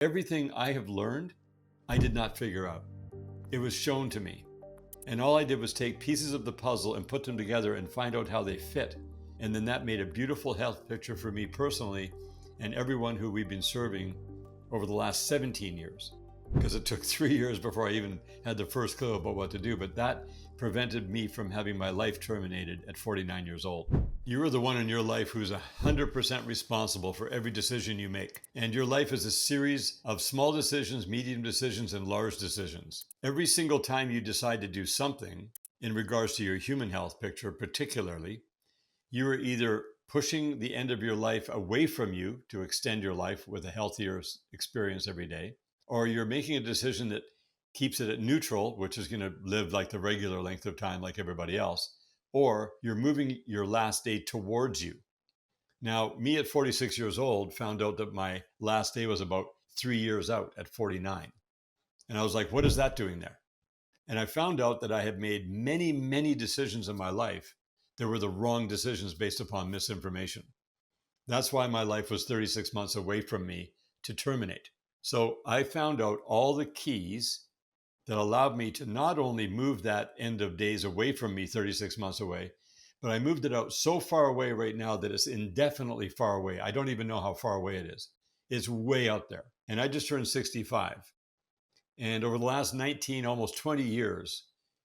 Everything I have learned, I did not figure out. It was shown to me. And all I did was take pieces of the puzzle and put them together and find out how they fit. And then that made a beautiful health picture for me personally and everyone who we've been serving over the last 17 years. Because it took 3 years before I even had the first clue about what to do. But that prevented me from having my life terminated at 49 years old. You are the one in your life who's 100% responsible for every decision you make. And your life is a series of small decisions, medium decisions, and large decisions. Every single time you decide to do something in regards to your human health picture, particularly, you are either pushing the end of your life away from you to extend your life with a healthier experience every day, or you're making a decision that keeps it at neutral, which is going to live like the regular length of time like everybody else, or you're moving your last day towards you. Now, me at 46 years old found out that my last day was about 3 years out at 49. And I was like, what is that doing there? And I found out that I had made many, many decisions in my life that were the wrong decisions based upon misinformation. That's why my life was 36 months away from me to terminate. So I found out all the keys that allowed me to not only move that end of days away from me 36 months away, but I moved it out so far away right now that it's indefinitely far away. I don't even know how far away it is. It's way out there. And I just turned 65. And over the last 19, almost 20 years,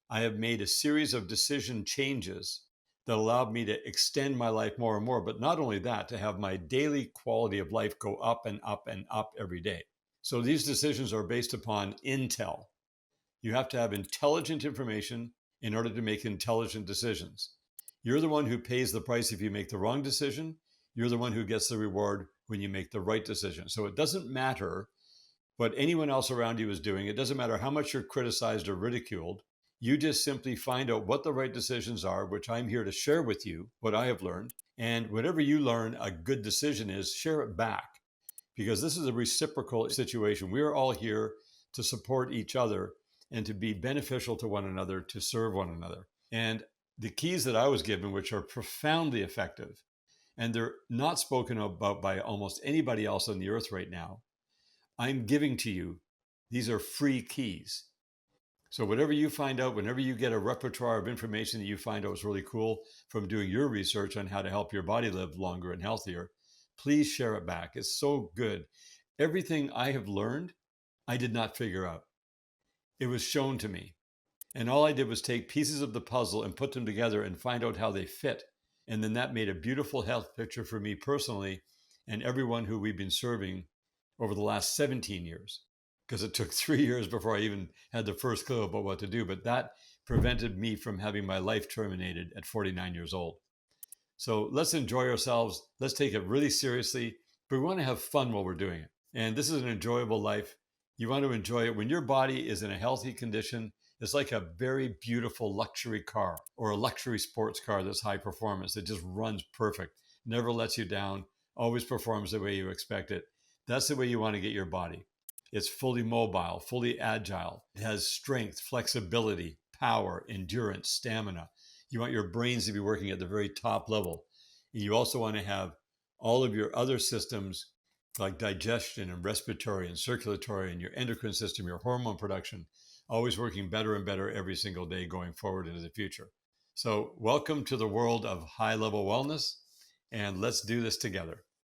I have made a series of decision changes that allowed me to extend my life more and more. But not only that, to have my daily quality of life go up and up and up every day. So these decisions are based upon intel. You have to have intelligent information in order to make intelligent decisions. You're the one who pays the price if you make the wrong decision. You're the one who gets the reward when you make the right decision. So it doesn't matter what anyone else around you is doing. It doesn't matter how much you're criticized or ridiculed. You just simply find out what the right decisions are, which I'm here to share with you, what I have learned. And whatever you learn a good decision is, share it back. Because this is a reciprocal situation. We are all here to support each other and to be beneficial to one another, to serve one another. And the keys that I was given, which are profoundly effective, and they're not spoken about by almost anybody else on the earth right now, I'm giving to you. These are free keys. So whatever you find out, whenever you get a repertoire of information that you find out is really cool from doing your research on how to help your body live longer and healthier, please share it back. It's so good. Everything I have learned, I did not figure out. It was shown to me. And all I did was take pieces of the puzzle and put them together and find out how they fit. And then that made a beautiful health picture for me personally and everyone who we've been serving over the last 17 years. Because it took 3 years before I even had the first clue about what to do. But that prevented me from having my life terminated at 49 years old. So let's enjoy ourselves. Let's take it really seriously. But we want to have fun while we're doing it. And this is an enjoyable life. You want to enjoy it. When your body is in a healthy condition, it's like a very beautiful luxury car or a luxury sports car that's high performance. It just runs perfect, never lets you down, always performs the way you expect it. That's the way you want to get your body. It's fully mobile, fully agile. It has strength, flexibility, power, endurance, stamina. You want your brains to be working at the very top level. And you also want to have all of your other systems like digestion and respiratory and circulatory and your endocrine system, your hormone production, always working better and better every single day going forward into the future. So welcome to the world of high-level wellness, and let's do this together.